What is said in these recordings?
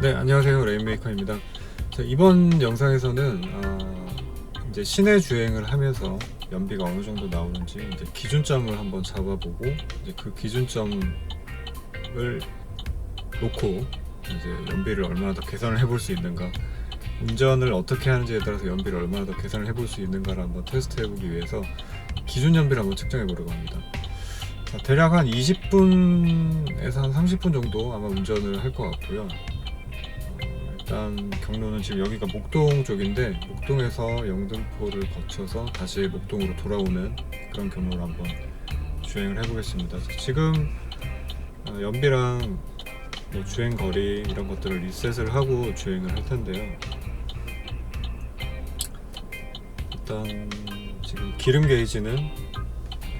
네, 안녕하세요. 레인메이커입니다. 자, 이번 영상에서는 이제 시내 주행을 하면서 연비가 어느 정도 나오는지 이제 기준점을 한번 잡아보고 이제 그 기준점을 놓고 이제 연비를 얼마나 더 개선을 해볼 수 있는가, 운전을 어떻게 하는지에 따라서 연비를 얼마나 더 개선을 해볼 수 있는가를 한번 테스트 해보기 위해서 기준 연비를 한번 측정해 보려고 합니다. 자, 대략 한 20분에서 한 30분 정도 아마 운전을 할 것 같고요. 일단 경로는 지금 여기가 목동 쪽인데, 목동에서 영등포를 거쳐서 다시 목동으로 돌아오는 그런 경로를 한번 주행을 해보겠습니다. 지금 연비랑 뭐 주행 거리 이런 것들을 리셋을 하고 주행을 할 텐데요. 일단 지금 기름 게이지는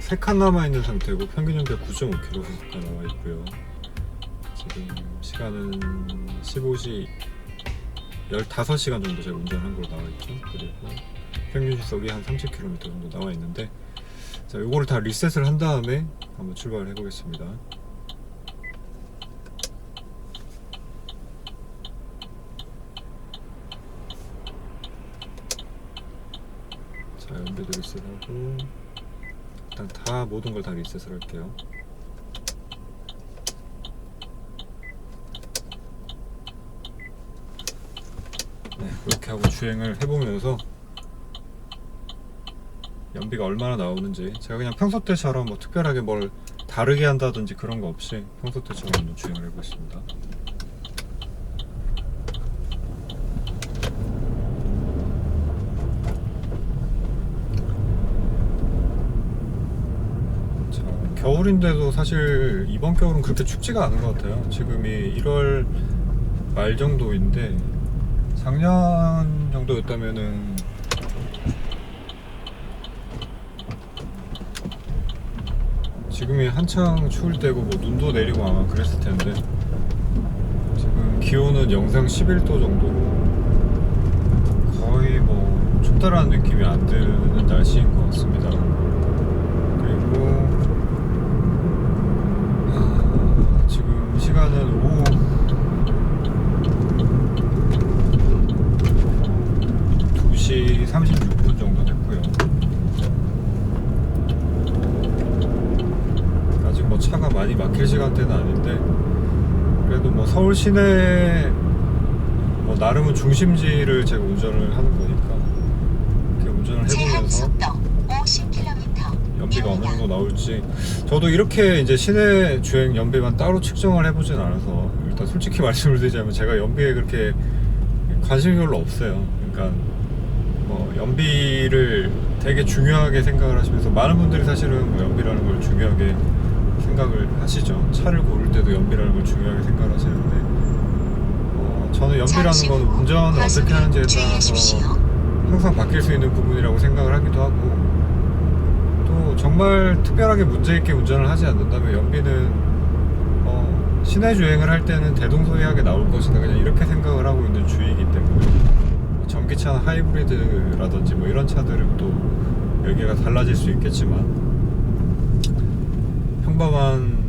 3칸 남아있는 상태고 평균 연비가 9.5km가 나와있고요. 지금 시간은 15시간 정도 제가 운전한 걸로 나와있죠. 그리고 평균 시속이 한 30km 정도 나와있는데, 자, 요거를 다 리셋을 한 다음에 한번 출발을 해보겠습니다. 자, 연비도 리셋하고 일단 다 모든 걸 다 리셋을 할게요. 네, 그렇게 하고 주행을 해보면서 연비가 얼마나 나오는지, 제가 그냥 평소 때처럼 뭐 특별하게 뭘 다르게 한다든지 그런 거 없이 평소 때처럼 한번 주행을 해보겠습니다. 자, 겨울인데도 사실 이번 겨울은 그렇게 춥지가 않은 것 같아요. 지금이 1월 말 정도인데, 작년 정도였다면은 지금이 한창 추울 때고 뭐 눈도 내리고 아마 그랬을 텐데, 지금 기온은 영상 11도 정도로 거의 뭐 춥다라는 느낌이 안 드는 날씨인 것 같습니다. 그리고 지금 시간은 오후 2시 36분 정도 됐고요. 아직 뭐 차가 많이 막힐 시간대는 아닌데, 그래도 뭐 서울 시내 뭐 나름은 중심지를 제가 운전을 하는 거니까 이렇게 운전을 해보면서 연비가 어느 정도 나올지, 저도 이렇게 이제 시내 주행 연비만 따로 측정을 해보진 않아서, 일단 솔직히 말씀을 드리자면 제가 연비에 그렇게 관심이 별로 없어요. 그러니까 뭐 연비를 되게 중요하게 생각을 하시면서, 많은 분들이 사실은 뭐 연비라는 걸 중요하게 생각을 하시죠. 차를 고를 때도 연비라는 걸 중요하게 생각을 하시는데, 저는 연비라는 건 운전을 어떻게 하는지에 따라서 항상 바뀔 수 있는 부분이라고 생각을 하기도 하고, 또 정말 특별하게 문제있게 운전을 하지 않는다면 연비는 시내 주행을 할 때는 대동소이하게 나올 것이다, 그냥 이렇게 생각을 하고 있는 주의이기 때문에, 전기차 하이브리드라든지 뭐 이런 차들은 또 여기가 달라질 수 있겠지만, 평범한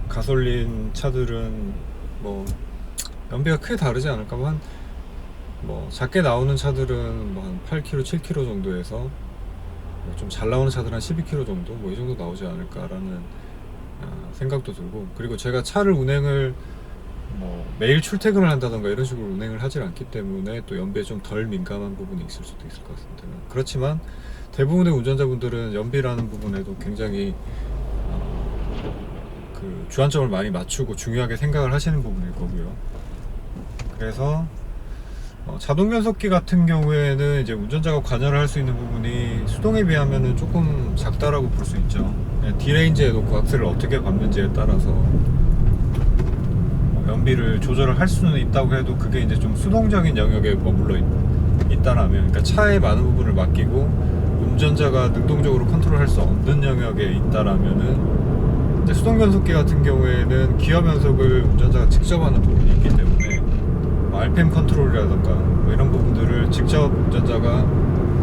가솔린 차들은 뭐 연비가 크게 다르지 않을까. 뭐 작게 나오는 차들은 뭐 한 8km, 7km 정도에서 뭐 좀 잘 나오는 차들은 한 12km 정도, 뭐 이 정도 나오지 않을까라는 생각도 들고, 그리고 제가 차를 운행을 뭐 매일 출퇴근을 한다던가 이런 식으로 운행을 하질 않기 때문에 또 연비에 좀 덜 민감한 부분이 있을 수도 있을 것 같습니다. 그렇지만 대부분의 운전자분들은 연비라는 부분에도 굉장히 그 주안점을 많이 맞추고 중요하게 생각을 하시는 부분일 거고요. 그래서 자동 변속기 같은 경우에는 이제 운전자가 관여를 할 수 있는 부분이 수동에 비하면은 조금 작다라고 볼 수 있죠. D레인지에 놓고 악셀을 어떻게 밟는지에 따라서 연비를 조절을 할 수는 있다고 해도, 그게 이제 좀 수동적인 영역에 머물러 있다라면, 그러니까 차의 많은 부분을 맡기고 운전자가 능동적으로 컨트롤할 수 없는 영역에 있다라면은, 이제 수동 변속기 같은 경우에는 기어 변속을 운전자가 직접 하는 부분이 있기 때문에 RPM 컨트롤이라던가 뭐 이런 부분들을 직접 운전자가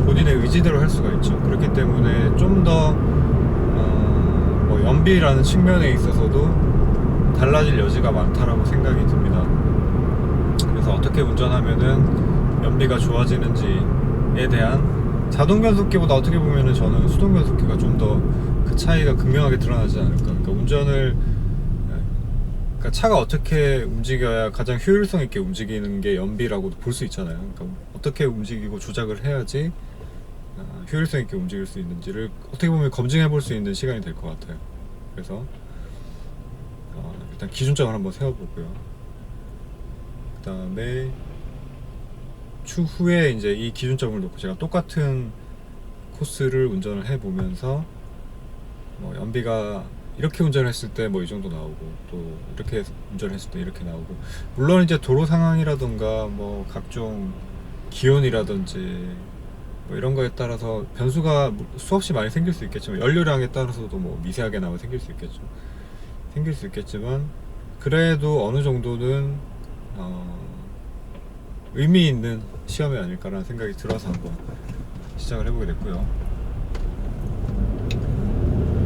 본인의 의지대로 할 수가 있죠. 그렇기 때문에 좀 더 뭐 연비라는 측면에 있어서도 달라질 여지가 많다라고 생각이 듭니다. 그래서 어떻게 운전하면은 연비가 좋아지는지에 대한 자동 변속기보다 어떻게 보면은 저는 수동 변속기가 좀 더 그 차이가 극명하게 드러나지 않을까. 그러니까 그러니까 차가 어떻게 움직여야 가장 효율성 있게 움직이는 게 연비라고도 볼 수 있잖아요. 그러니까 어떻게 움직이고 조작을 해야지 효율성 있게 움직일 수 있는지를 어떻게 보면 검증해 볼 수 있는 시간이 될 것 같아요. 그래서 일단 기준점을 한번 세워보고요. 그 다음에 추후에 이제 이 기준점을 놓고 제가 똑같은 코스를 운전을 해보면서 뭐 연비가 이렇게 운전했을 때 뭐 이 정도 나오고 또 이렇게 운전했을 때 이렇게 나오고, 물론 이제 도로 상황이라던가 뭐 각종 기온이라든지 뭐 이런 거에 따라서 변수가 수없이 많이 생길 수 있겠지만, 연료량에 따라서도 뭐 미세하게나마 생길 수 있겠지만 그래도 어느 정도는 의미 있는 시험이 아닐까라는 생각이 들어서 한번 시작을 해보게 됐고요.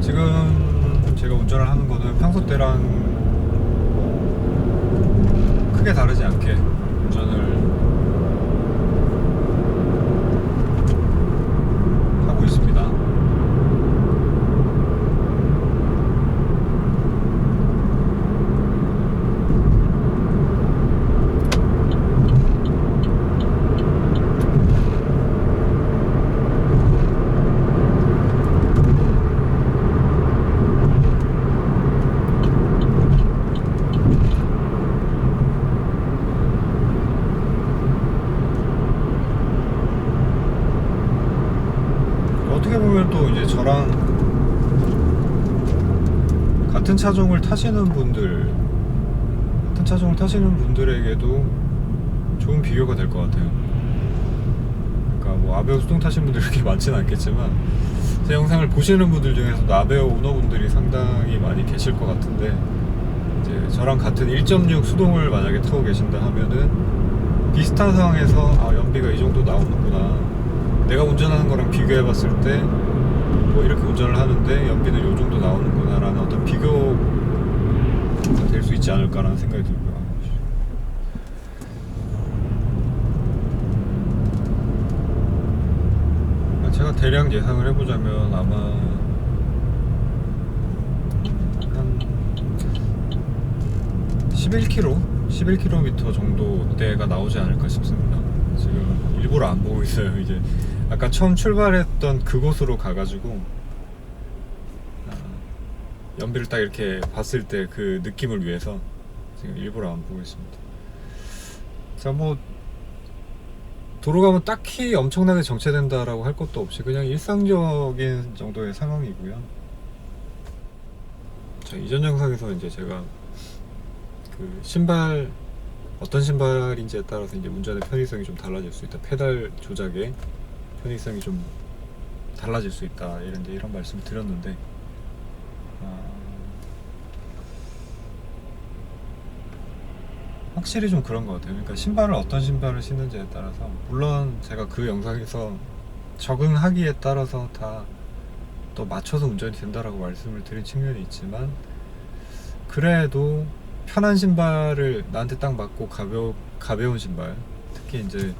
지금 제가 운전을 하는 거는 평소 때랑 크게 다르지 않게 운전을 하고 있습니다. 어떻게 보면 또 이제 저랑 같은 차종을 타시는 분들에게도 좋은 비교가 될 것 같아요. 그러니까 뭐 아베오 수동 타시는 분들이 그렇게 많지는 않겠지만 제 영상을 보시는 분들 중에서도 아베오 오너분들이 상당히 많이 계실 것 같은데, 이제 저랑 같은 1.6 수동을 만약에 타고 계신다 하면은 비슷한 상황에서 연비가 이 정도 나오는구나, 내가 운전하는 거랑 비교해 봤을 때 뭐 이렇게 운전을 하는데 연비는 이 정도 나오는구나 라는 어떤 비교가 될 수 있지 않을까라는 생각이 들고요. 제가 대략 예상을 해보자면 아마 한 11km 정도대가 나오지 않을까 싶습니다. 지금 일부러 안 보고 있어요. 이제 아까 처음 출발했던 그곳으로 가가지고 연비를 딱 이렇게 봤을 때 그 느낌을 위해서 지금 일부러 안 보고 있습니다. 자, 뭐 도로 가면 딱히 엄청나게 정체된다라고 할 것도 없이 그냥 일상적인 정도의 상황이고요. 자, 이전 영상에서 이제 제가 그 신발, 어떤 신발인지에 따라서 이제 운전의 편의성이 좀 달라질 수 있다, 페달 조작의 편의성이 좀 달라질 수 있다, 이런 말씀을 드렸는데, 확실히 좀 그런 것 같아요. 그러니까 어떤 신발을 신는지에 따라서, 물론 제가 그 영상에서 적응하기에 따라서 다 또 맞춰서 운전이 된다라고 말씀을 드린 측면이 있지만, 그래도 편한 신발을 나한테 딱 맞고 가벼운 신발, 특히 이제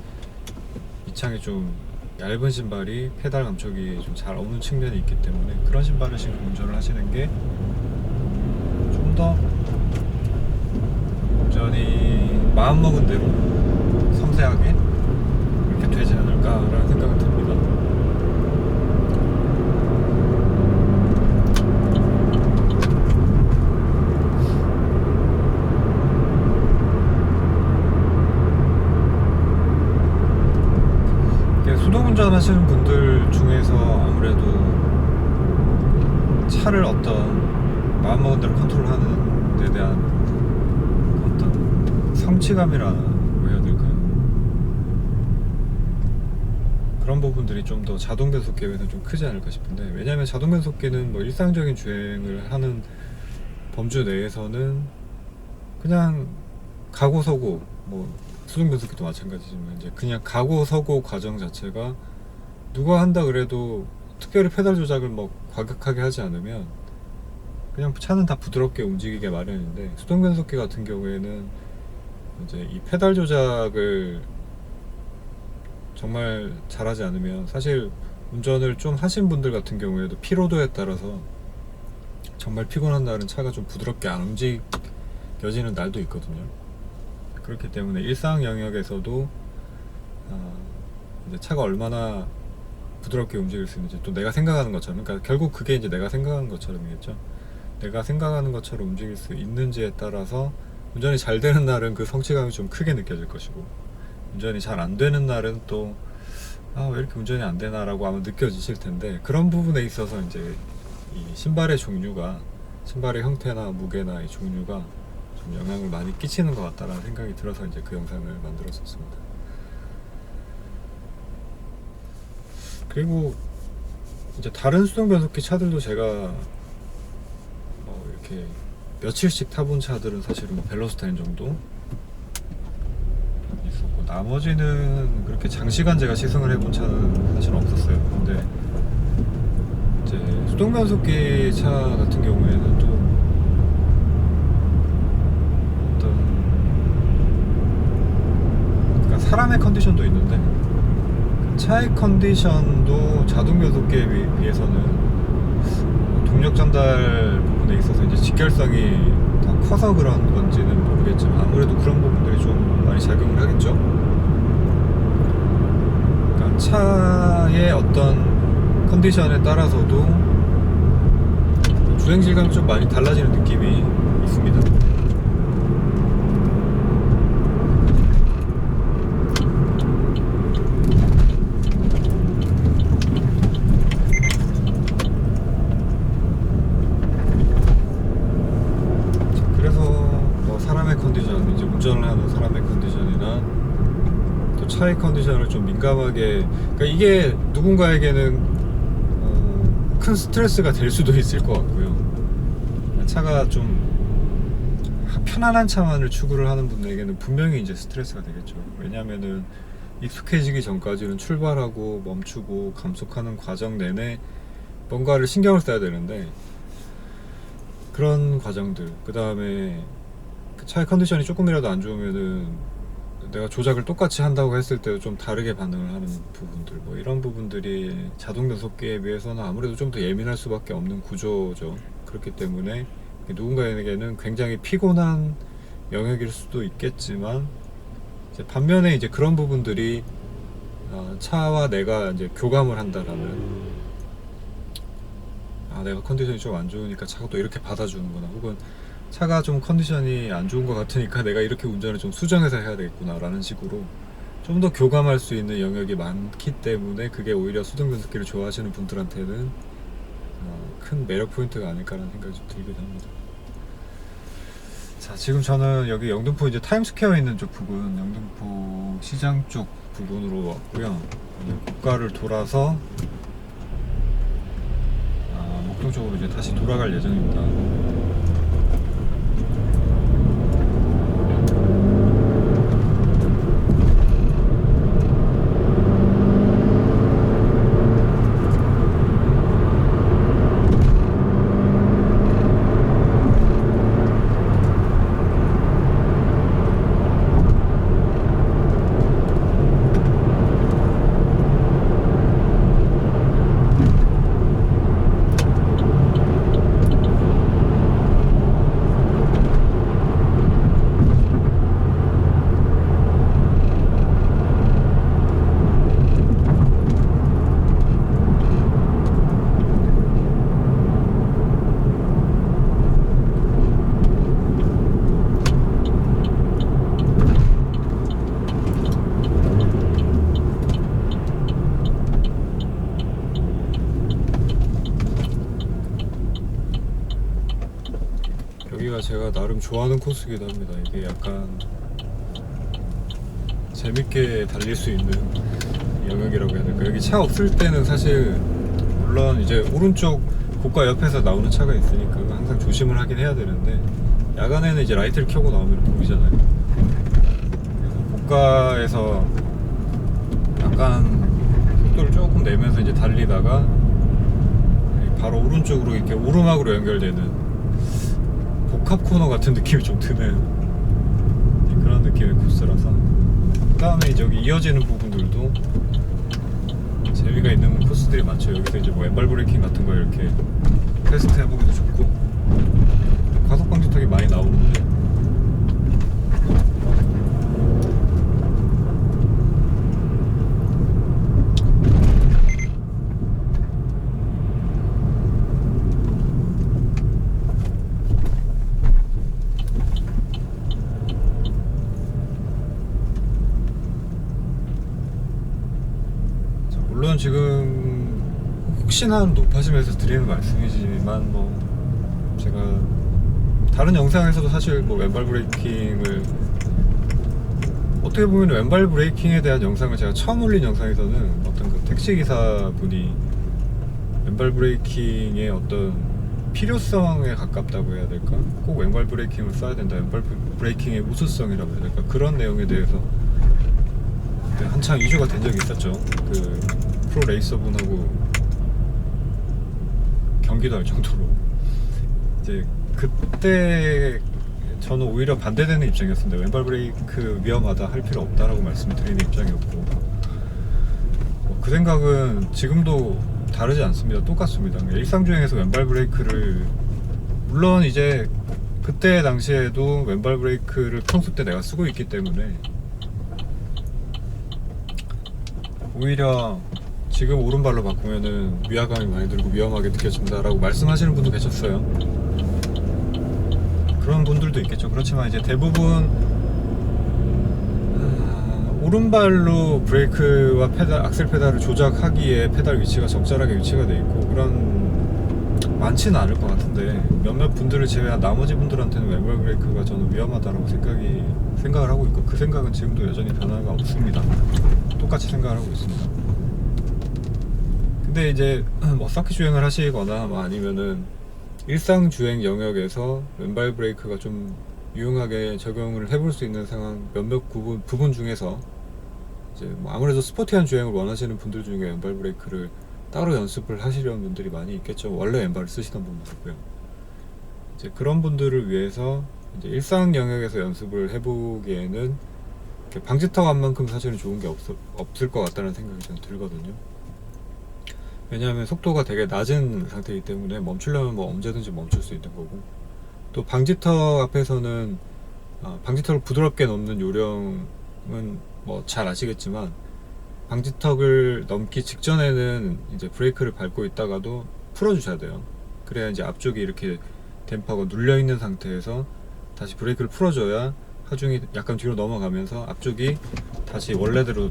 밑창이 좀 얇은 신발이 페달 감촉이 좀 잘 없는 측면이 있기 때문에 그런 신발을 신고 운전을 하시는 게 좀 더 운전이 마음먹은 대로 섬세하게 이렇게 되지 않을까라는 생각이 듭니다. 수동 운전하시는 분들 중에서 아무래도 차를 어떤 마음먹은 대로 컨트롤하는 데 대한 어떤 성취감이라고 해야 될까요? 그런 부분들이 좀 더 자동 변속기에 비해서 좀 크지 않을까 싶은데, 왜냐하면 자동 변속기는 뭐 일상적인 주행을 하는 범주 내에서는 그냥 가고 서고, 뭐 수동 변속기도 마찬가지지만 이제 그냥 가고 서고 과정 자체가 누가 한다 그래도 특별히 페달 조작을 뭐 과격하게 하지 않으면 그냥 차는 다 부드럽게 움직이게 마련인데, 수동 변속기 같은 경우에는 이제 이 페달 조작을 정말 잘하지 않으면 사실 운전을 좀 하신 분들 같은 경우에도 피로도에 따라서 정말 피곤한 날은 차가 좀 부드럽게 안 움직여지는 날도 있거든요. 그렇기 때문에 일상 영역에서도 이제 차가 얼마나 부드럽게 움직일 수 있는지, 또 내가 생각하는 것처럼, 그러니까 결국 그게 이제 내가 생각하는 것처럼이겠죠. 내가 생각하는 것처럼 움직일 수 있는지에 따라서 운전이 잘 되는 날은 그 성취감이 좀 크게 느껴질 것이고, 운전이 잘 안 되는 날은 또 왜 이렇게 운전이 안 되나라고 아마 느껴지실 텐데, 그런 부분에 있어서 이제 이 신발의 종류가, 신발의 형태나 무게나 이 종류가 좀 영향을 많이 끼치는 것 같다라는 생각이 들어서 이제 그 영상을 만들었었습니다. 그리고 이제 다른 수동 변속기 차들도 제가 이렇게 며칠씩 타본 차들은 사실은 뭐 벨로스타인 정도 있었고, 나머지는 그렇게 장시간 제가 시승을 해본 차는 사실 없었어요. 근데 이제 수동 변속기 차 같은 경우에는 또 어떤, 그러니까 사람의 컨디션도 있는데 차의 컨디션도 자동 변속기에 비해서는 동력 전달 부분에 있어서 이제 직결성이 더 커서 그런 건지는 모르겠지만 아무래도 그런 부분들이 좀 많이 작용을 하겠죠. 그러니까 차의 어떤 컨디션에 따라서도 주행 질감이 좀 많이 달라지는 느낌이 있습니다. 컨디션, 이제 운전을 하는 사람의 컨디션이나 또 차의 컨디션을 좀 민감하게, 그러니까 이게 누군가에게는 큰 스트레스가 될 수도 있을 것 같고요. 차가 좀 편안한 차만을 추구를 하는 분들에게는 분명히 이제 스트레스가 되겠죠. 왜냐하면은 익숙해지기 전까지는 출발하고 멈추고 감속하는 과정 내내 뭔가를 신경을 써야 되는데, 그런 과정들, 그 다음에 차의 컨디션이 조금이라도 안 좋으면은 내가 조작을 똑같이 한다고 했을 때도 좀 다르게 반응을 하는 부분들, 뭐 이런 부분들이 자동 변속기에 비해서는 아무래도 좀 더 예민할 수밖에 없는 구조죠. 그렇기 때문에 누군가에게는 굉장히 피곤한 영역일 수도 있겠지만, 이제 반면에 이제 그런 부분들이 차와 내가 이제 교감을 한다라는, 내가 컨디션이 좀 안 좋으니까 차가 또 이렇게 받아주는구나, 혹은 차가 좀 컨디션이 안 좋은 것 같으니까 내가 이렇게 운전을 좀 수정해서 해야 되겠구나 라는 식으로 좀 더 교감할 수 있는 영역이 많기 때문에, 그게 오히려 수동 변속기를 좋아하시는 분들한테는 큰 매력 포인트가 아닐까라는 생각이 좀 들기도 합니다. 자, 지금 저는 여기 영등포 이제 타임스퀘어에 있는 쪽 부분, 영등포 시장 쪽 부분으로 왔고요. 고가를 돌아서 목동 쪽으로 이제 다시 돌아갈 예정입니다. 여기가 제가 나름 좋아하는 코스이기도 합니다. 이게 약간 재밌게 달릴 수 있는 영역이라고 해야 될까. 여기 차 없을 때는 사실 물론 이제 오른쪽 고가 옆에서 나오는 차가 있으니까 항상 조심을 하긴 해야 되는데, 야간에는 이제 라이트를 켜고 나오면 보이잖아요. 그래서 고가에서 약간 속도를 조금 내면서 이제 달리다가 바로 오른쪽으로 이렇게 오르막으로 연결되는 복합 코너 같은 느낌이 좀 드는 그런 그런 느낌의 코스라서. 그 다음에 이제 여기 이어지는 부분들도 재미가 있는 코스들이 많죠. 여기서 이제 뭐 왼발 브레이킹 같은 거 이렇게 테스트 해보기도 좋고, 가속 방지턱이 많이 나오는데 물론 지금 혹시나 높아지면서 드리는 말씀이지만, 뭐 제가 다른 영상에서도 사실 뭐 왼발 브레이킹을, 어떻게 보면 왼발 브레이킹에 대한 영상을 제가 처음 올린 영상에서는 어떤 그 택시기사 분이 왼발 브레이킹의 어떤 필요성에 가깝다고 해야 될까? 꼭 왼발 브레이킹을 써야 된다, 왼발 브레이킹의 우수성이라고 해야 될까? 그런 내용에 대해서 그때 한창 이슈가 된 적이 있었죠. 그 프로 레이서분하고 경기도 할 정도로. 이제 그때 저는 오히려 반대되는 입장이었습니다. 왼발 브레이크 위험하다, 할 필요 없다라고 말씀을 드리는 입장이었고, 그 생각은 지금도 다르지 않습니다. 똑같습니다. 일상주행에서 왼발 브레이크를, 물론 이제 그때 당시에도 왼발 브레이크를 평소 때 내가 쓰고 있기 때문에 오히려 지금 오른발로 바꾸면은 위화감이 많이 들고 위험하게 느껴진다라고 말씀하시는 분도 계셨어요. 그런 분들도 있겠죠. 그렇지만 이제 대부분 오른발로 브레이크와 페달, 악셀 페달을 조작하기에 페달 위치가 적절하게 위치가 돼 있고, 그런 많지는 않을 것 같은데, 몇몇 분들을 제외한 나머지 분들한테는 왼발 브레이크가 저는 위험하다라고 생각을 하고 있고, 그 생각은 지금도 여전히 변화가 없습니다. 똑같이 생각을 하고 있습니다. 근데 이제 뭐 서킷 주행을 하시거나 뭐 아니면은 일상 주행 영역에서 왼발 브레이크가 좀 유용하게 적용을 해볼 수 있는 상황, 몇몇 부분 중에서 이제 뭐 아무래도 스포티한 주행을 원하시는 분들 중에 왼발 브레이크를 따로 연습을 하시려는 분들이 많이 있겠죠. 원래 왼발을 쓰시던 분들이고요. 이제 그런 분들을 위해서 이제 일상 영역에서 연습을 해보기에는 방지턱안만큼 사실은 좋은 게 없을 것 같다는 생각이 저는 들거든요. 왜냐하면 속도가 되게 낮은 상태이기 때문에 멈추려면 뭐 언제든지 멈출 수 있는 거고, 또 방지턱 앞에서는 방지턱을 부드럽게 넘는 요령은 뭐 잘 아시겠지만, 방지턱을 넘기 직전에는 이제 브레이크를 밟고 있다가도 풀어주셔야 돼요. 그래야 이제 앞쪽이 이렇게 댐퍼가 눌려 있는 상태에서 다시 브레이크를 풀어줘야 하중이 약간 뒤로 넘어가면서 앞쪽이 다시 원래대로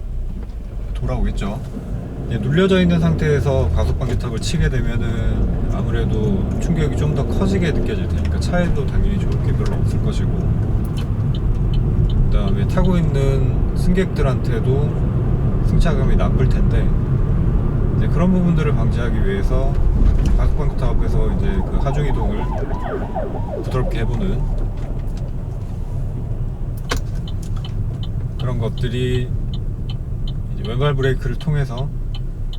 돌아오겠죠. 눌려져 있는 상태에서 가속 방지턱을 치게 되면은 아무래도 충격이 좀 더 커지게 느껴질 테니까 차에도 당연히 좋을 게 별로 없을 것이고, 그 다음에 타고 있는 승객들한테도 승차감이 나쁠 텐데, 이제 그런 부분들을 방지하기 위해서 가속 방지턱 앞에서 이제 그 하중 이동을 부드럽게 해보는 그런 것들이 이제 왼발 브레이크를 통해서,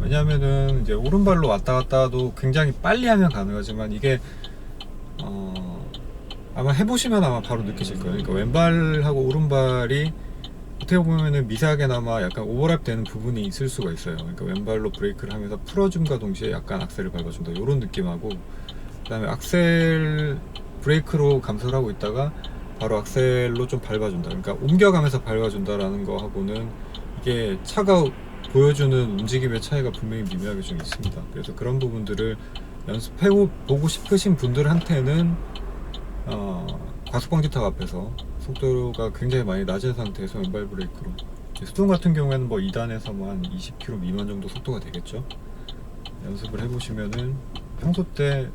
왜냐하면은 이제 오른발로 왔다 갔다도 굉장히 빨리 하면 가능하지만, 이게 아마 해보시면 아마 바로 느끼실 거예요. 그러니까 왼발하고 오른발이 어떻게 보면은 미세하게나마 약간 오버랩 되는 부분이 있을 수가 있어요. 그러니까 왼발로 브레이크를 하면서 풀어줌과 동시에 약간 악셀을 밟아준다, 이런 느낌하고, 그 다음에 악셀 브레이크로 감소를 하고 있다가 바로 악셀로 좀 밟아준다, 그러니까 옮겨가면서 밟아준다라는 거 하고는 이게 차가 보여주는 움직임의 차이가 분명히 미묘하게 좀 있습니다. 그래서 그런 부분들을 연습해보고 싶으신 분들한테는 가속방지턱 앞에서 속도가 굉장히 많이 낮은 상태에서 왼발 브레이크로, 수동 같은 경우에는 뭐 2단에서 뭐 한 20km 미만 정도 속도가 되겠죠. 연습을 해보시면은 평소 때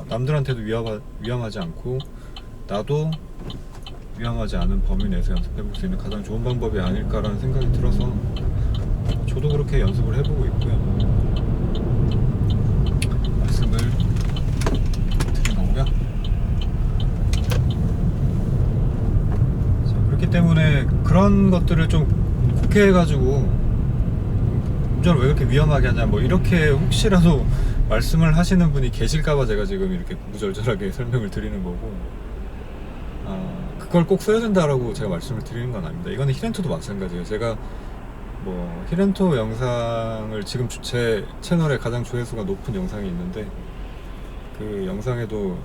남들한테도 위험하지 않고 나도 위험하지 않은 범위 내에서 연습해볼 수 있는 가장 좋은 방법이 아닐까라는 생각이 들어서 저도 그렇게 연습을 해보고 있고요. 말씀을 드린 거고요. 그렇기 때문에 그런 것들을 좀 국회해가지고 운전을 왜 그렇게 위험하게 하냐, 뭐 이렇게 혹시라도 말씀을 하시는 분이 계실까봐 제가 지금 이렇게 구구절절하게 설명을 드리는 거고, 그걸 꼭 써야 된다라고 제가 말씀을 드리는 건 아닙니다. 이거는 히렌토도 마찬가지예요. 제가 뭐 히렌토 영상을 지금 제 채널에 가장 조회수가 높은 영상이 있는데 그 영상에도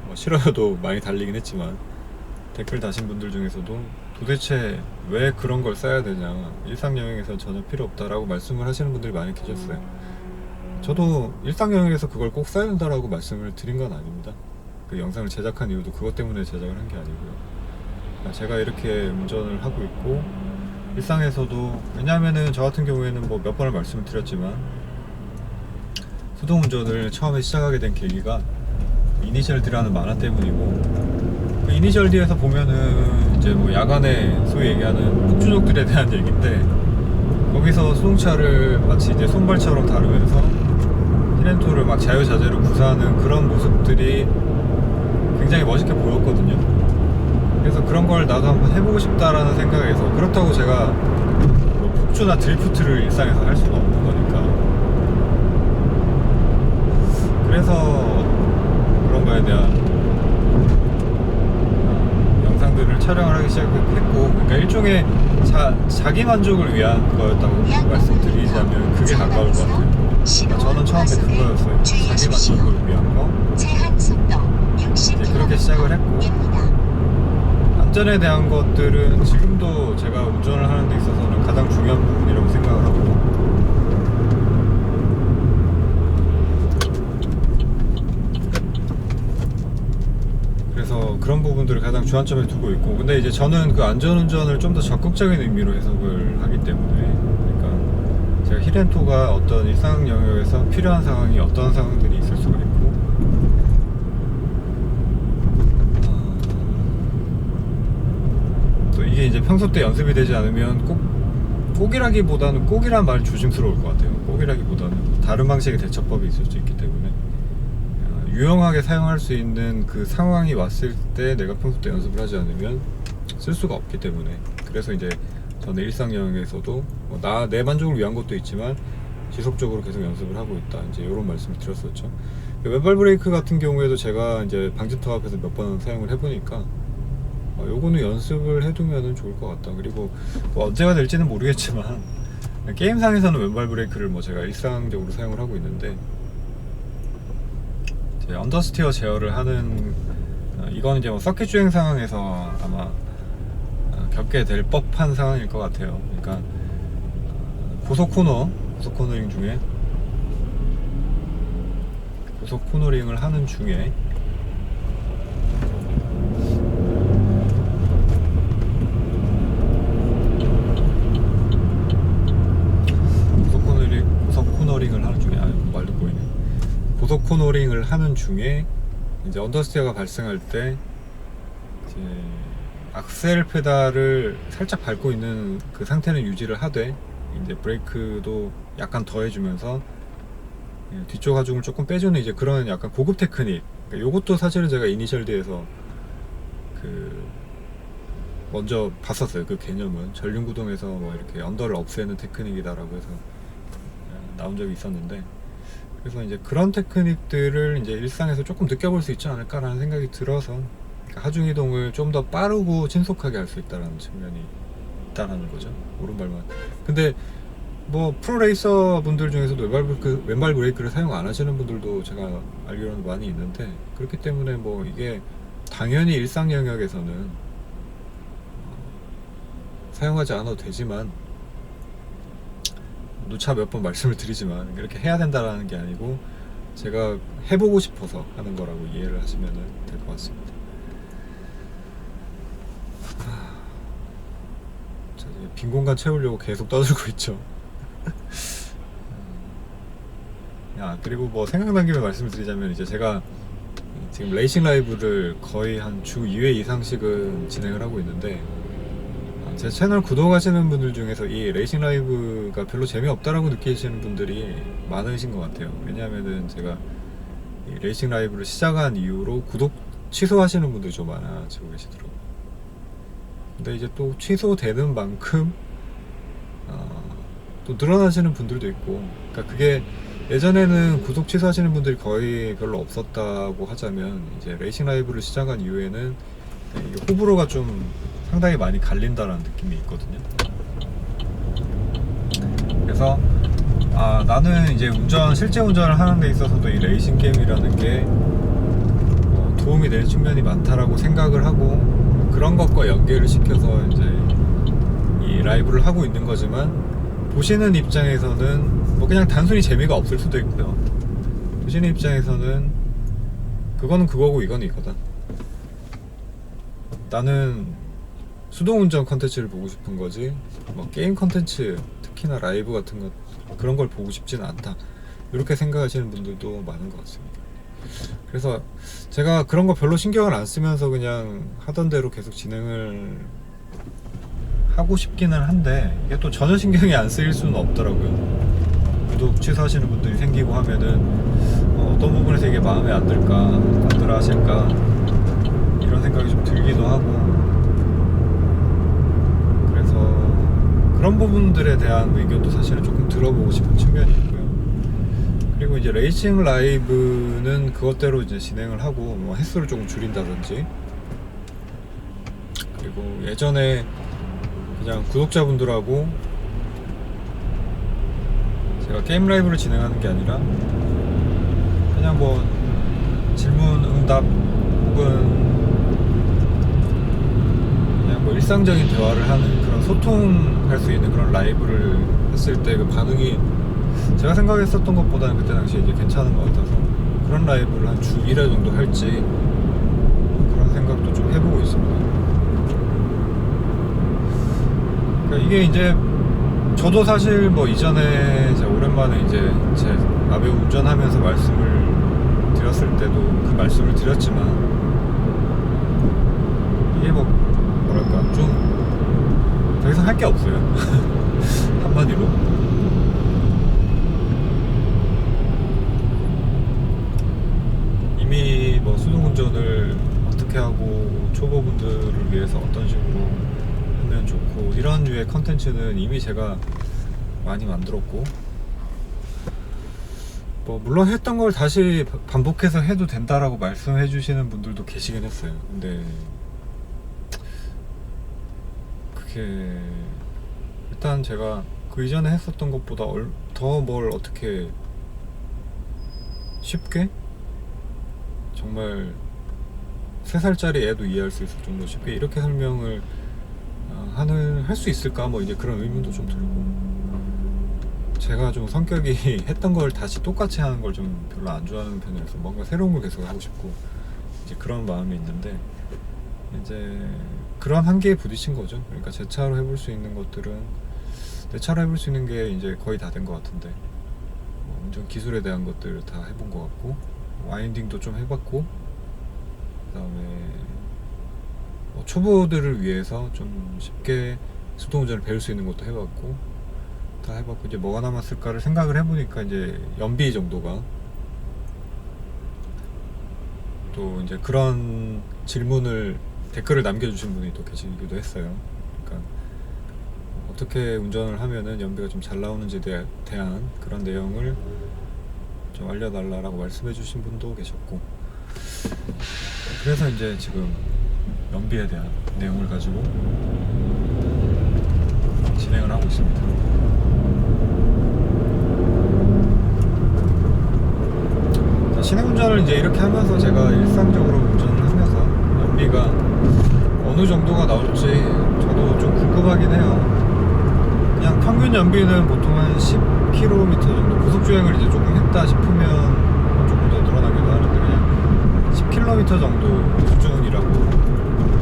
뭐 싫어요도 많이 달리긴 했지만 댓글 다신 분들 중에서도 도대체 왜 그런 걸 써야 되냐, 일상여행에서 전혀 필요 없다라고 말씀을 하시는 분들이 많이 계셨어요. 저도 일상여행에서 그걸 꼭 써야 된다라고 말씀을 드린 건 아닙니다. 그 영상을 제작한 이유도 그것 때문에 제작을 한 게 아니고요. 제가 이렇게 운전을 하고 있고 일상에서도, 왜냐하면은 저 같은 경우에는 뭐 몇 번을 말씀을 드렸지만 수동운전을 처음에 시작하게 된 계기가 이니셜 D라는 만화 때문이고, 그 이니셜 D에서 보면은 이제 뭐 야간에 소위 얘기하는 폭주족들에 대한 얘기인데, 거기서 수동차를 마치 이제 손발처럼 다루면서 히렌토를 막 자유자재로 구사하는 그런 모습들이 굉장히 멋있게 보였거든요. 그래서 그런 걸 나도 한번 해보고 싶다라는 생각에서, 그렇다고 제가 뭐 폭주나 드리프트를 일상에서 할 수가 없는 거니까, 그래서 그런 거에 대한 영상들을 촬영을 하기 시작했고, 그러니까 일종의 자기 만족을 위한 거였다고 말씀드리자면 그게 가까울 것 같아요. 저는 처음에 그거였어요. 자기 만족을 위한 거. 이제 그렇게 시작을 했고, 안전에 대한 것들은 지금도 제가 운전을 하는 데 있어서는 가장 중요한 부분이라고 생각을 하고, 그래서 그런 부분들을 가장 주안점에 두고 있고, 근데 이제 저는 그 안전운전을 좀 더 적극적인 의미로 해석을 하기 때문에, 그러니까 제가 히렌토가 어떤 일상 영역에서 필요한 상황이 어떤 상황들이 있을 수가 있고, 또 이게 이제 평소 때 연습이 되지 않으면 꼭이라기보다는, 꼭이란 말 조심스러울 것 같아요. 꼭이라기보다는 다른 방식의 대처법이 있을 수 있기 때문에 유용하게 사용할 수 있는 그 상황이 왔을 때 내가 평소 때 연습을 하지 않으면 쓸 수가 없기 때문에, 그래서 이제 저는 일상 여행에서도 내 만족을 위한 것도 있지만 지속적으로 계속 연습을 하고 있다, 이제 이런 말씀을 드렸었죠. 왼발 브레이크 같은 경우에도 제가 이제 방지턱 앞에서 몇 번 사용을 해보니까 요거는 연습을 해두면 좋을 것 같다. 그리고 뭐 언제가 될지는 모르겠지만 게임상에서는 왼발 브레이크를 뭐 제가 일상적으로 사용을 하고 있는데, 언더스티어 제어를 하는, 이건 이제 뭐 서킷 주행 상황에서 아마 겪게 될 법한 상황일 것 같아요. 그러니까 고속 코너링 중에, 고속 코너링을 하는 중에 고속 코너링을 하는 중에 이제 언더스티어가 발생할 때 이제 악셀 페달을 살짝 밟고 있는 그 상태는 유지를 하되, 이제 브레이크도 약간 더해주면서 뒤쪽 하중을 조금 빼주는 이제 그런 약간 고급 테크닉. 그러니까 요것도 사실은 제가 이니셜 D에서 그 먼저 봤었어요. 그 개념은 전륜구동에서 뭐 이렇게 언더를 없애는 테크닉이다라고 해서 나온 적이 있었는데, 그래서 이제 그런 테크닉들을 이제 일상에서 조금 느껴볼 수 있지 않을까라는 생각이 들어서, 그러니까 하중 이동을 좀 더 빠르고 신속하게 할 수 있다는 측면이 있다라는 거죠. 오른발만. 근데 뭐 프로레이서 분들 중에서도 왼발 브레이크를 사용 안 하시는 분들도 제가 알기로는 많이 있는데, 그렇기 때문에 뭐 이게 당연히 일상 영역에서는 사용하지 않아도 되지만, 누차 몇 번 말씀을 드리지만 이렇게 해야 된다라는 게 아니고 제가 해보고 싶어서 하는 거라고 이해를 하시면 될 것 같습니다. 자, 이제 빈 공간 채우려고 계속 떠들고 있죠. 그리고 뭐 생각난 김에 말씀을 드리자면, 이제 제가 지금 레이싱 라이브를 거의 한 주 2회 이상씩은 진행을 하고 있는데, 제 채널 구독하시는 분들 중에서 이 레이싱 라이브가 별로 재미없다라고 느끼시는 분들이 많으신 것 같아요. 왜냐하면은 제가 이 레이싱 라이브를 시작한 이후로 구독 취소하시는 분들이 좀 많아지고 계시더라고요. 근데 이제 또 취소되는 만큼 또 늘어나시는 분들도 있고, 그러니까 그게 예전에는 구독 취소하시는 분들이 거의 별로 없었다고 하자면, 이제 레이싱 라이브를 시작한 이후에는 이게 호불호가 좀 상당히 많이 갈린다라는 느낌이 있거든요. 그래서 나는 이제 실제 운전을 하는 데 있어서도 이 레이싱 게임이라는 게 도움이 될 측면이 많다라고 생각을 하고, 그런 것과 연계를 시켜서 이제 이 라이브를 하고 있는 거지만, 보시는 입장에서는 뭐 그냥 단순히 재미가 없을 수도 있고요. 보시는 입장에서는 그거는 그거고 이거는 이거다. 나는 수동운전 컨텐츠를 보고 싶은 거지 뭐 게임 컨텐츠, 특히나 라이브 같은 것 그런 걸 보고 싶지는 않다, 이렇게 생각하시는 분들도 많은 것 같습니다. 그래서 제가 그런 거 별로 신경을 안 쓰면서 그냥 하던 대로 계속 진행을 하고 싶기는 한데, 이게 또 전혀 신경이 안 쓰일 수는 없더라고요. 구독 취소하시는 분들이 생기고 하면은 어떤 부분에서 이게 마음에 안 들어 하실까, 이런 생각이 좀 들기도 하고, 그래서 그런 부분들에 대한 의견도 사실은 조금 들어보고 싶은 측면이 있고요. 그리고 이제 레이싱 라이브는 그것대로 이제 진행을 하고, 뭐 횟수를 조금 줄인다든지, 그리고 예전에 그냥 구독자분들하고 제가 게임 라이브를 진행하는 게 아니라 그냥 뭐 질문 응답 혹은 그냥 뭐 일상적인 대화를 하는 그런 소통할 수 있는 그런 라이브를 했을 때 그 반응이 제가 생각했었던 것보다는 그때 당시에 이제 괜찮은 것 같아서, 그런 라이브를 한 주 1회 정도 할지 그런 생각도 좀 해보고 있습니다. 그러니까 이게 이제 저도 사실 뭐 이전에 제가 오랜만에 이제 제 아베 운전하면서 말씀을 드렸을 때도 그 말씀을 드렸지만, 이게 뭐 뭐랄까 좀 더 이상 할 게 없어요. 한마디로 이미 뭐 수동운전을 어떻게 하고 초보분들을 위해서 어떤 식으로 하면 좋고, 이런 류의 컨텐츠는 이미 제가 많이 만들었고, 뭐 물론 했던 걸 다시 반복해서 해도 된다라고 말씀해 주시는 분들도 계시긴 했어요. 근데 그게 일단 제가 그 이전에 했었던 것보다 더 뭘 어떻게 쉽게, 정말 3살짜리 애도 이해할 수 있을 정도로 쉽게 이렇게 설명을 할 수 있을까, 뭐 이제 그런 의문도 좀 들고, 제가 좀 성격이 했던 걸 다시 똑같이 하는 걸 좀 별로 안 좋아하는 편이라서 뭔가 새로운 걸 계속 하고 싶고, 이제 그런 마음이 있는데, 이제 그런 한계에 부딪힌 거죠. 그러니까 제 차로 해볼 수 있는 것들은 내 차로 해볼 수 있는 게 이제 거의 다 된 것 같은데, 운전 기술에 대한 것들 다 해본 것 같고, 와인딩도 좀 해봤고, 그 다음에 초보들을 위해서 좀 쉽게 수동운전을 배울 수 있는 것도 해봤고, 다 해봤고, 이제 뭐가 남았을까를 생각을 해보니까 이제 연비 정도가, 또 이제 그런 댓글을 남겨주신 분이 또 계시기도 했어요. 그러니까 어떻게 운전을 하면은 연비가 좀 잘 나오는지에 대한 그런 내용을 좀 알려달라고 말씀해 주신 분도 계셨고, 그래서 이제 지금 연비에 대한 내용을 가지고 진행을 하고 있습니다. 시내운전을 이제 이렇게 하면서 제가 일상적으로 운전을 하면서 연비가 어느 정도가 나올지 저도 좀 궁금하긴 해요. 그냥 평균 연비는 보통 한 10km 정도, 고속주행을 이제 조금 했다 싶으면 조금 더 늘어나기도 하는데, 그냥 10km 정도 수준이라고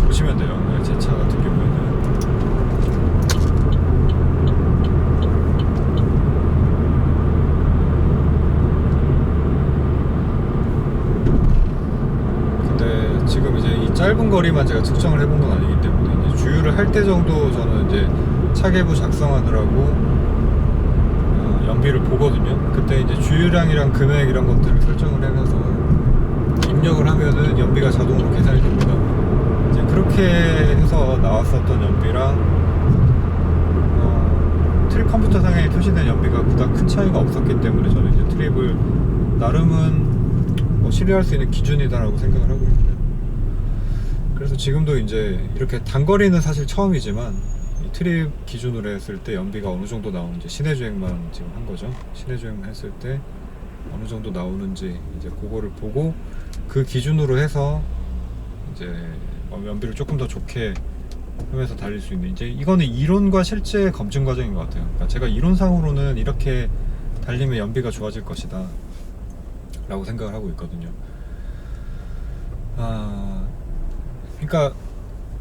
보시면 돼요. 제 차 같은 경우에는. 근데 지금 이제 이 짧은 거리만 제가 측정을 해본 건 아니기 때문에, 이제 주유를 할 때 정도 저는 이제 차계부 작성하느라고 연비를 보거든요. 그때 이제 주유량이랑 금액 이런 것들을 설정을 해놔서 입력을 하면은 연비가 자동으로 계산이 됩니다. 이제 그렇게 해서 나왔었던 연비랑 트립 컴퓨터상에 표시된 연비가 그닥 큰 차이가 없었기 때문에, 저는 이제 트립을 나름은 신뢰할 수 있는 기준이다라고 생각을 하고 있고요. 그래서 지금도 이제 이렇게 단거리는 사실 처음이지만 이 트립 기준으로 했을 때 연비가 어느 정도 나오는지, 시내 주행만 지금 한 거죠. 시내 주행만 했을 때 어느 정도 나오는지 이제 그거를 보고 그 기준으로 해서 이제 연비를 조금 더 좋게 하면서 달릴 수 있는, 이제 이거는 이론과 실제 검증 과정인 것 같아요. 그러니까 제가 이론상으로는 이렇게 달리면 연비가 좋아질 것이다 라고 생각을 하고 있거든요. 그러니까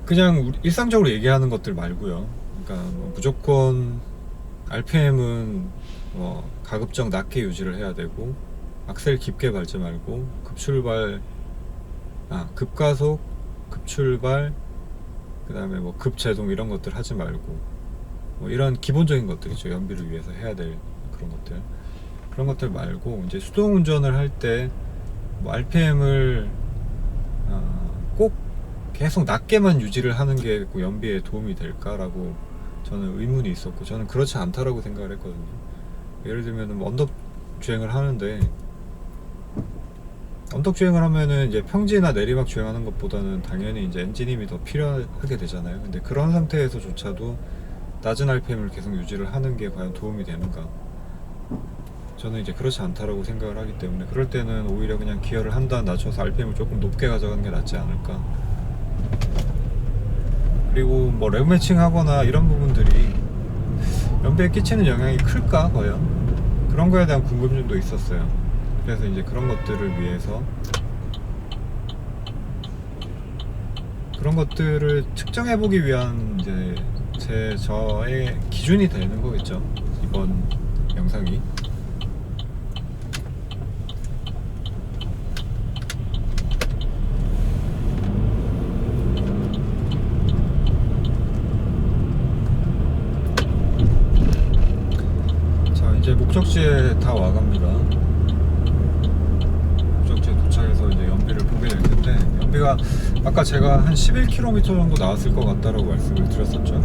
그냥 일상적으로 얘기하는 것들 말고요. 그러니까 뭐 무조건 RPM은 가급적 낮게 유지를 해야 되고, 악셀 깊게 밟지 말고, 급가속, 급출발, 그 다음에 뭐 급제동 이런 것들 하지 말고, 뭐 이런 기본적인 것들이죠. 연비를 위해서 해야 될 그런 것들 말고, 이제 수동 운전을 할 때 뭐 RPM을 꼭 계속 낮게만 유지를 하는 게 연비에 도움이 될까라고 저는 의문이 있었고, 저는 그렇지 않다라고 생각을 했거든요. 예를 들면 언덕 주행을 하는데, 언덕 주행을 하면은 이제 평지나 내리막 주행하는 것보다는 당연히 이제 엔진 힘이 더 필요하게 되잖아요. 근데 그런 상태에서조차도 낮은 RPM을 계속 유지를 하는 게 과연 도움이 되는가? 저는 이제 그렇지 않다라고 생각을 하기 때문에, 그럴 때는 오히려 그냥 기어를 한 단 낮춰서 RPM을 조금 높게 가져가는 게 낫지 않을까. 그리고 뭐 레브 매칭 하거나 이런 부분들이 연비에 끼치는 영향이 클까 과연? 그런 거에 대한 궁금증도 있었어요. 그래서 이제 그런 것들을 위해서, 그런 것들을 측정해보기 위한 이제 저의 기준이 되는 거겠죠, 이번 영상이. 자, 이제 목적지에 다 와갑니다. 목적지에 도착해서 이제 연비를 보게 될 텐데, 연비가 아까 제가 한 11km 정도 나왔을 것 같다라고 말씀을 드렸었죠.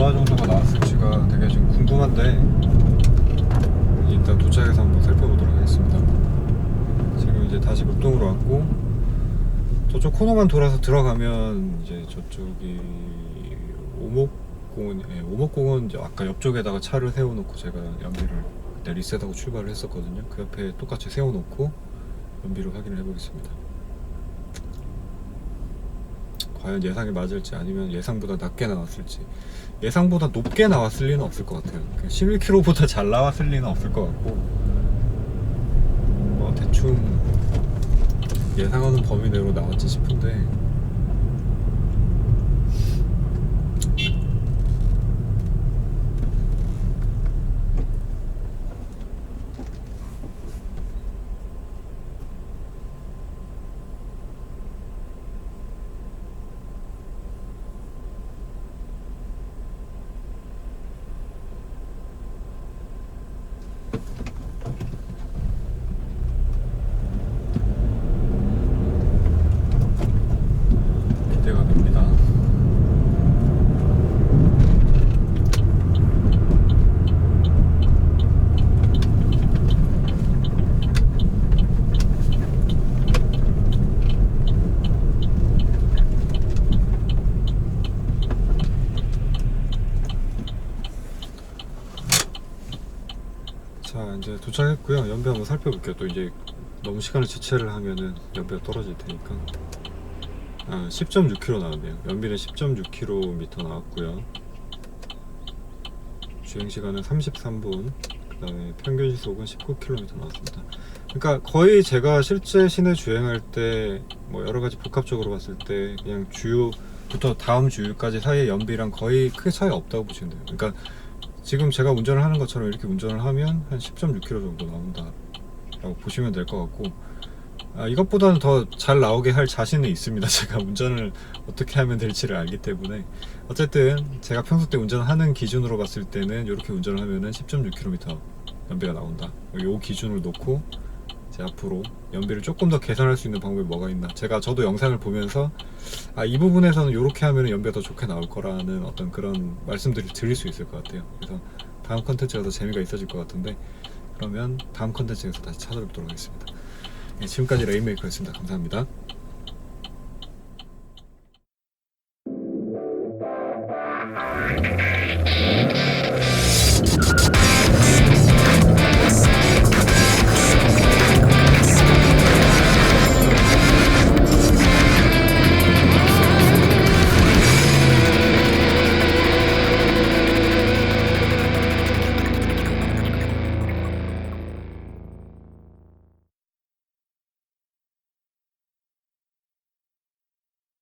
얼마 정도가 나왔을지가 되게 지금 궁금한데, 일단 도착해서 한번 살펴보도록 하겠습니다. 지금 이제 다시 목동으로 왔고, 저쪽 코너만 돌아서 들어가면 이제 저쪽이 오목공원, 오목공원 이제 아까 옆쪽에다가 차를 세워놓고 제가 연비를 그때 리셋하고 출발을 했었거든요. 그 옆에 똑같이 세워놓고 연비를 확인을 해보겠습니다. 과연 예상이 맞을지, 아니면 예상보다 낮게 나왔을지. 예상보다 높게 나왔을 리는 없을 것 같아요. 11km보다 잘 나왔을 리는 없을 것 같고, 뭐 대충 예상하는 범위 내로 나왔지 싶은데, 기대가 됩니다. 자, 이제 도착했고요. 연비 한번 살펴볼게요. 또 이제 너무 시간을 지체를 하면은 연비가 떨어질 테니까. 10.6km 나왔네요. 연비는 10.6km 나왔고요. 주행시간은 33분, 그 다음에 평균 시속은 19km 나왔습니다. 그러니까 거의 제가 실제 시내 주행할 때 뭐 여러가지 복합적으로 봤을 때 그냥 주유부터 다음 주유까지 사이의 연비랑 거의 크게 차이가 없다고 보시면 돼요. 그러니까 지금 제가 운전을 하는 것처럼 이렇게 운전을 하면 한 10.6km 정도 나온다 라고 보시면 될 것 같고, 이것보다는 더 잘 나오게 할 자신은 있습니다. 제가 운전을 어떻게 하면 될지를 알기 때문에. 어쨌든 제가 평소 때 운전하는 기준으로 봤을 때는 이렇게 운전을 하면은 10.6km 연비가 나온다. 이 기준을 놓고 이제 앞으로 연비를 조금 더 개선할 수 있는 방법이 뭐가 있나, 저도 영상을 보면서 이 부분에서는 이렇게 하면 연비가 더 좋게 나올 거라는 어떤 그런 말씀들을 드릴 수 있을 것 같아요. 그래서 다음 컨텐츠가 더 재미가 있어질 것 같은데, 그러면 다음 컨텐츠에서 다시 찾아뵙도록 하겠습니다. 네, 지금까지 레인메이커였습니다. 감사합니다.